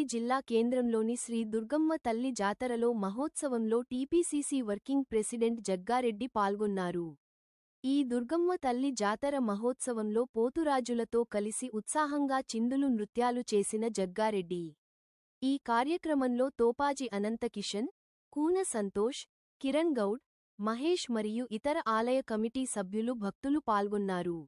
రంగారెడ్డి జిల్లా కేంద్రంలోని శ్రీ దుర్గమ్మ తల్లి జాతరలో మహోత్సవంలో టీపీసీసీ వర్కింగ్ ప్రెసిడెంట్ జగ్గారెడ్డి పాల్గొన్నారు. ఈ దుర్గమ్మ తల్లి జాతర మహోత్సవంలో పోతురాజులతో కలిసి ఉత్సాహంగా చిందులు నృత్యాలు చేసిన జగ్గారెడ్డి ఈ కార్యక్రమంలో తోపాజి అనంతకిషన్, కూన సంతోష్, కిరణ్ గౌడ్, మహేష్ మరియు ఇతర ఆలయ కమిటీ సభ్యులు భక్తులు పాల్గొన్నారు.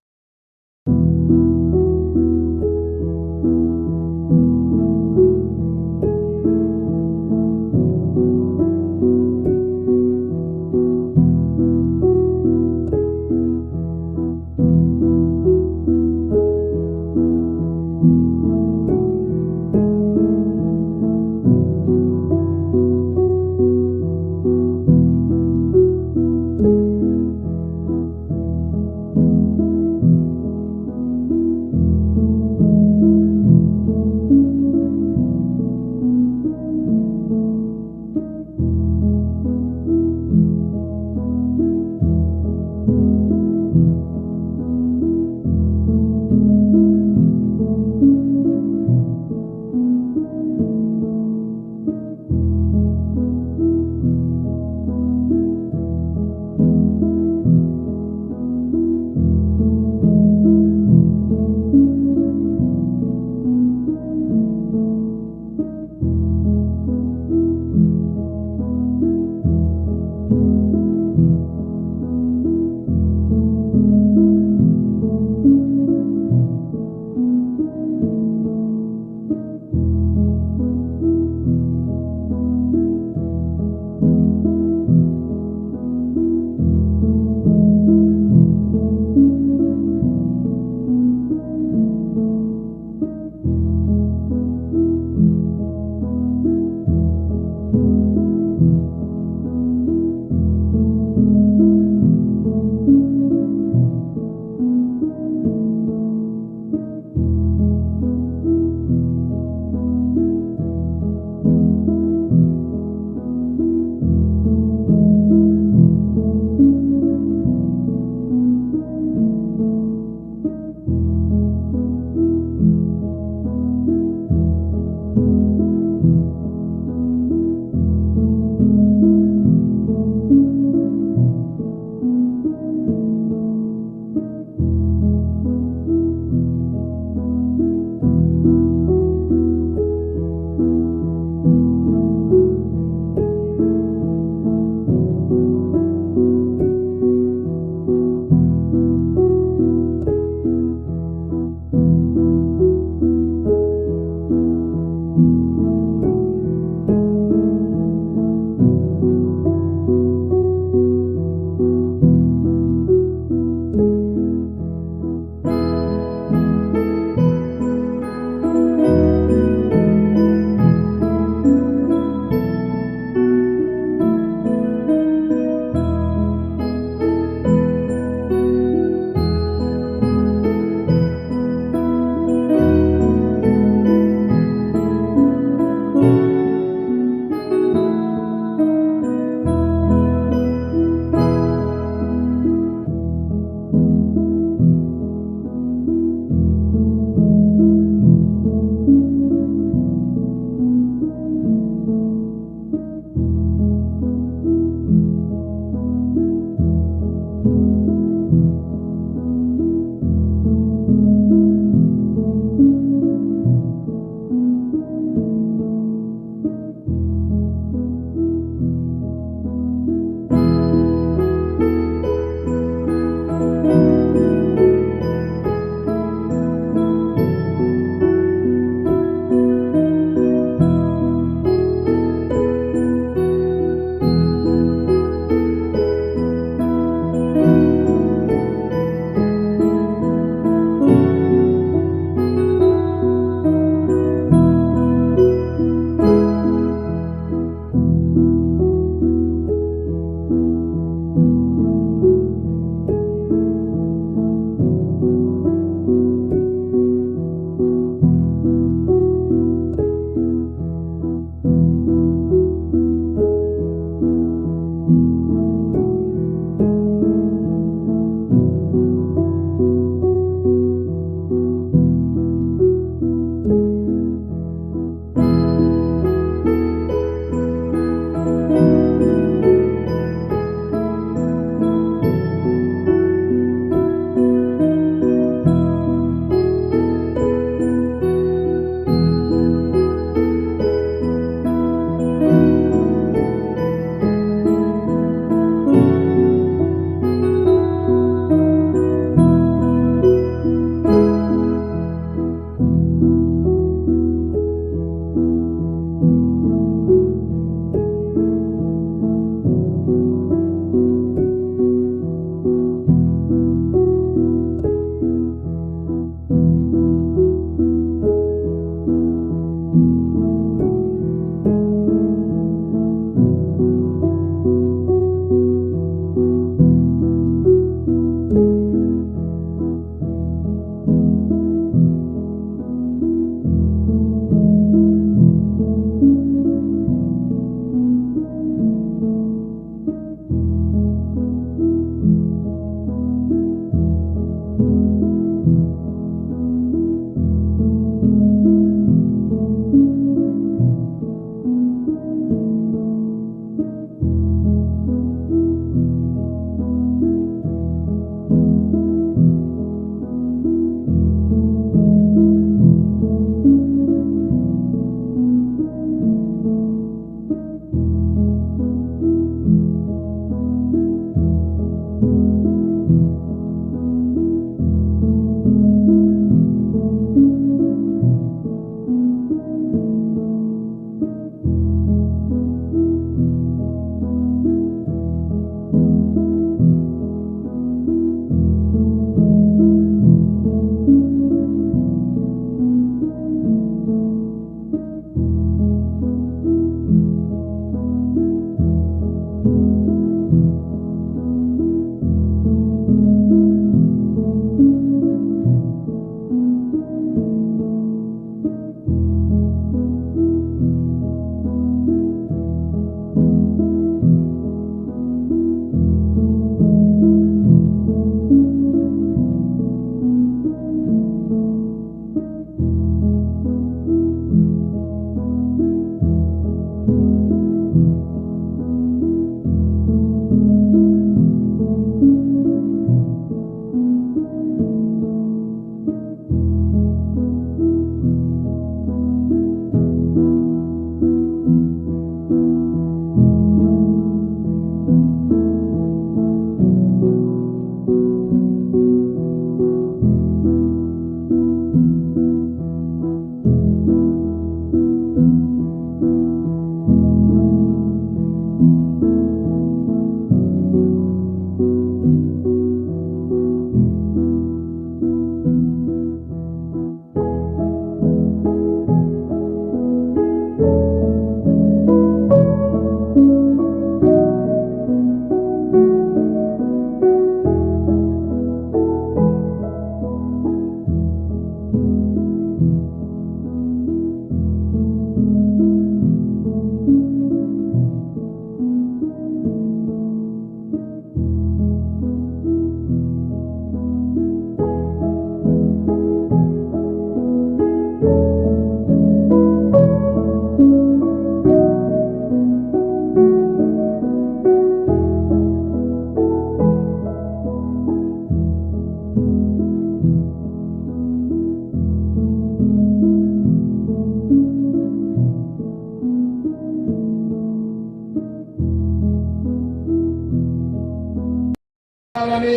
ఉండాలని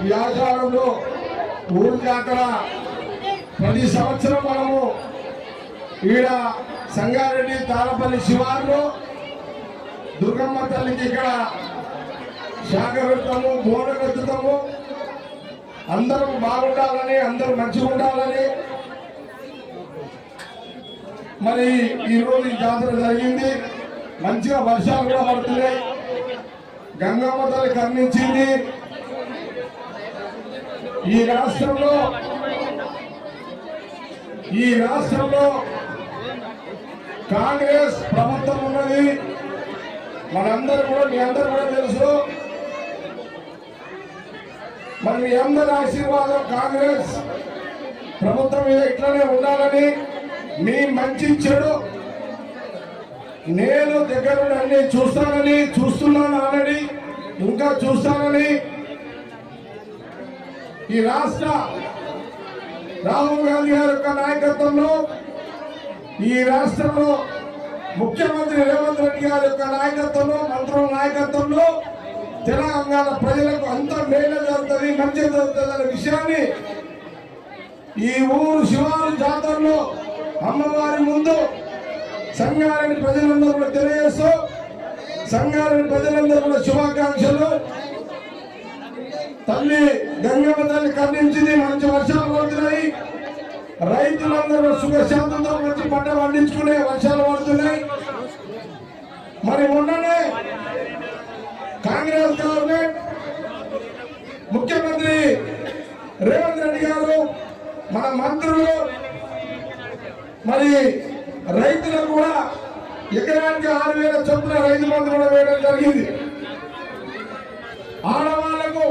ఈ ఆచారంలో ఊరు జాతర ప్రతి సంవత్సరం మనము ఈడ సంగారెడ్డి తాళపల్లి శివారులో దుర్గమ్మ తల్లికి ఇక్కడ శాఖ పెడతాము, బోర్డు పెడతాము. అందరూ బాగుండాలని, అందరూ మంచిగా ఉండాలని. మరి ఈరోజు ఈ జాతర జరిగింది, మంచిగా వర్షాలు కూడా పడుతున్నాయి. గంగమ్మ తల్లి కరుణించింది. ఈ రాష్ట్రంలో కాంగ్రెస్ ప్రభుత్వం ఉన్నది. మనందరూ కూడా, మీ అందరూ కూడా తెలుసు. మరి మీ అందరి ఆశీర్వాదం కాంగ్రెస్ ప్రభుత్వం మీద ఇట్లనే ఉండాలని, మీ మంచి చెడు నేను దగ్గరుండి అన్ని చూస్తానని, చూస్తున్నాను ఆల్రెడీ, ఇంకా చూస్తానని ఈ రాష్ట్ర రాహుల్ గాంధీ గారి యొక్క నాయకత్వంలో, ఈ రాష్ట్రంలో ముఖ్యమంత్రి రేవంత్ రెడ్డి గారి యొక్క నాయకత్వంలో, మంత్రుల నాయకత్వంలో తెలంగాణ ప్రజలకు అంత మేలు జరుగుతుంది, మంచి జరుగుతుంది అనే విషయాన్ని ఈ ఊరు శివారు జాతరలో అమ్మవారి ముందు సంగారెడ్డి ప్రజలందరూ కూడా తెలియజేస్తూ, సంగారెడ్డి ప్రజలందరూ కూడా శుభాకాంక్షలు. తల్లి గంగమ్మ తల్లి కరుణించింది, మంచి వర్షాలు పడుతున్నాయి. రైతులందరూ సుఖశాంతంతో వచ్చి పంట పండించుకునే వర్షాలు పడుతున్నాయి. మరి మొన్ననే కాంగ్రెస్ గవర్నమెంట్ ముఖ్యమంత్రి రేవంత్ రెడ్డి గారు, మన మంత్రులు మరి రైతులకు కూడా ఎకరానికి 6,000 చొప్పున రైతు బంధు కూడా వేయడం జరిగింది. ఆడవాళ్లకు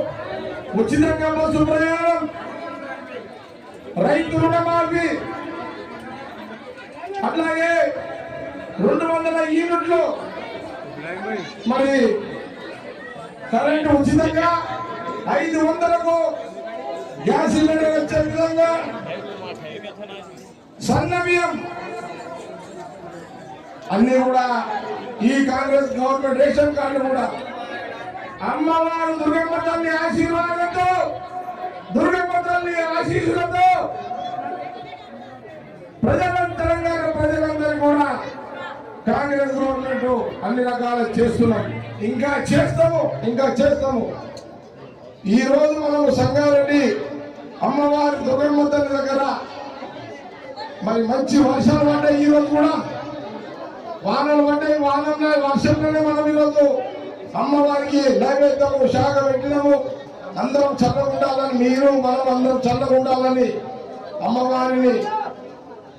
ఉచితంగా బస్సు ప్రయాణం, రైతు రుణమాఫీ, అట్లాగే 200 యూనిట్లు మరి కరెంటు ఉచితంగా, 500కు గ్యాస్ సిలిండర్ వచ్చే విధంగా, సన్న బియ్యం అన్ని కూడా ఈ కాంగ్రెస్ గవర్నమెంట్ రేషన్ కార్డు కూడా అమ్మవారు దుర్గమ్మ తల్లి ఆశీర్వాదంతో, దుర్గమ్మ తల్లి ఆశీస్సులతో తెలంగాణ ప్రజలందరూ కూడా కాంగ్రెస్ గవర్నమెంట్ అన్ని రకాలు చేస్తున్నాం, ఇంకా చేస్తాము. ఈ రోజు మనము సంగారెడ్డి అమ్మవారి దుర్గమ్మ తల్లి దగ్గర మరి మంచి వర్షాలు పడ్డాయి. ఈ రోజు కూడా వానలు పడ్డాయి. వర్షంలోనే మనం ఈరోజు అమ్మవారికి నైవేద్యము శాఖ పెట్టినాము. అందరం చల్లగా ఉండాలని, మీరు మనం అందరం చల్లగా ఉండాలని అమ్మవారిని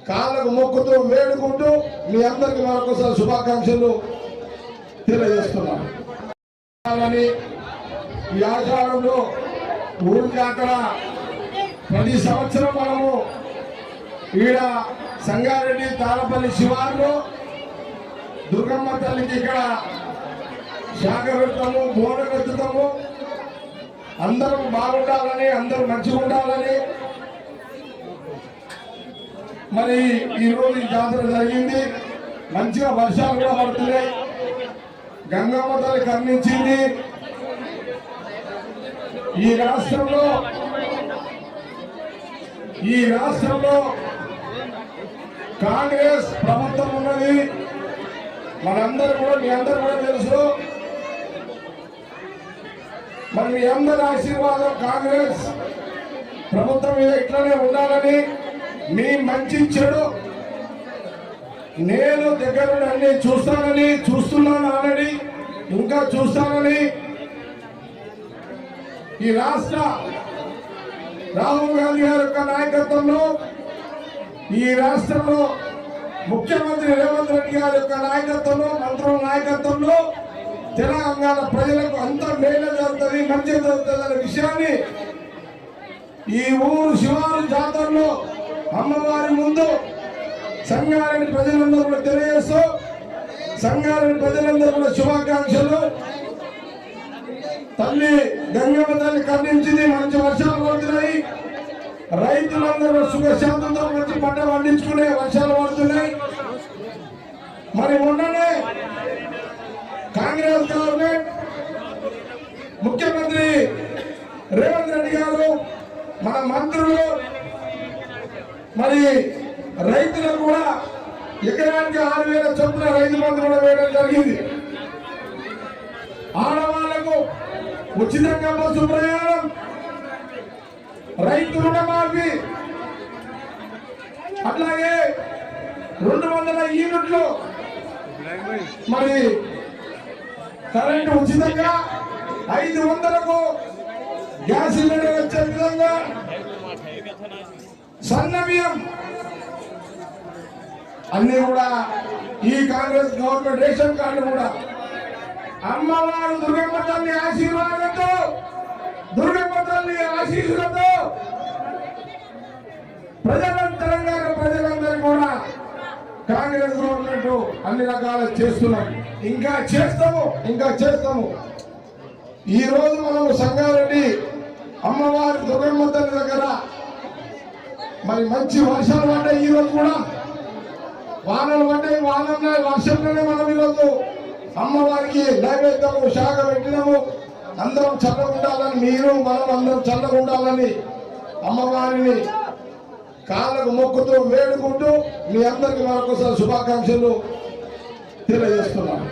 కాళ్ళకు మొక్కుతూ వేడుకుంటూ మీ అందరికి మరొకసారి శుభాకాంక్షలు తెలియజేస్తున్నాను. ఈ ఆచారంలో ఊరు జాతర ప్రతి సంవత్సరం మనము ఈడ సంగారెడ్డి తాళపల్లి శివారులో దుర్గమ్మ తల్లికి ఇక్కడ శాఖ పెడతాము, బోర్డు పెడతాము. అందరూ బాగుండాలని, అందరూ మంచిగా ఉండాలని. మరి ఈరోజు ఈ జాతర జరిగింది, మంచిగా వర్షాలు కూడా పడుతున్నాయి. గంగమ్మ తల్లి కరుణించింది. ఈ రాష్ట్రంలో కాంగ్రెస్ ప్రభుత్వం ఉన్నది. మనందరూ కూడా, మీ అందరూ కూడా తెలుసు. మరి మీ అందరి ఆశీర్వాదం కాంగ్రెస్ ప్రభుత్వం మీద ఇట్లనే ఉండాలని, మీ మంచి చెడు నేను దగ్గరుండి అన్ని చూస్తానని, చూస్తున్నాను ఆల్రెడీ, ఇంకా చూస్తానని ఈ రాష్ట్ర రాహుల్ గాంధీ గారి యొక్క నాయకత్వంలో, ఈ రాష్ట్రంలో ముఖ్యమంత్రి రేవంత్ రెడ్డి గారి యొక్క నాయకత్వంలో, మంత్రుల నాయకత్వంలో తెలంగాణ ప్రజలకు అంత మేలు జరుగుతుంది, మంచి జరుగుతుంది అనే విషయాన్ని ఈ ఊరు శివారు జాతరలో అమ్మవారి ముందు సంగారెడ్డి ప్రజలందరూ కూడా తెలియజేస్తూ, సంగారెడ్డి ప్రజలందరూ కూడా శుభాకాంక్షలు. తల్లి గంగమ్మ తల్లి కరుణించింది, మంచి వర్షాలు పడుతున్నాయి. రైతులందరూ సుఖశాంతంతో వచ్చి పంట పండించుకునే వర్షాలు పడుతున్నాయి. మరి మొన్ననే కాంగ్రెస్ గవర్నమెంట్ ముఖ్యమంత్రి మంత్రులు మరి రైతులకు కూడా ఎకరానికి 6,000 చొప్పున రైతు బంధు కూడా వేయడం జరిగింది. ఆడవాళ్లకు ఉచితంగా బస్సు ప్రయాణం, రైతు రుణమాఫీ, అట్లాగే 200 యూనిట్లు మరి కరెంటు ఉచితంగా, 500కు గ్యాస్ సిలిండర్ వచ్చే విధంగా, సన్న బియ్యం అన్ని కూడా ఈ కాంగ్రెస్ గవర్నమెంట్ రేషన్ కార్డు కూడా అమ్మవారు దుర్గమ్మ తల్లి ఆశీర్వాదంతో, దుర్గమ్మ తల్లి ఆశీస్సులతో తెలంగాణ ప్రజలందరూ కూడా కాంగ్రెస్ గవర్నమెంట్ అన్ని రకాల చేస్తున్నాం. ఇంకా చేస్తాము. ఈ రోజు మనము సంగారెడ్డి అమ్మవారి దుర్గమ్మ తల్లి దగ్గర మరి మంచి వర్షాలు పడ్డాయి. ఈ రోజు కూడా వానలు పడ్డాయి. వర్షంలోనే మనం ఈరోజు అమ్మవారికి నైవేద్యము శాఖ పెట్టినాము. అందరం చల్లగా ఉండాలని, మనం అందరం చల్లగా ఉండాలని అమ్మవారిని కాళ్ళకు మొక్కుతూ వేడుకుంటూ మీ అందరికీ మరొకసారి శుభాకాంక్షలు తెలియజేస్తున్నాను.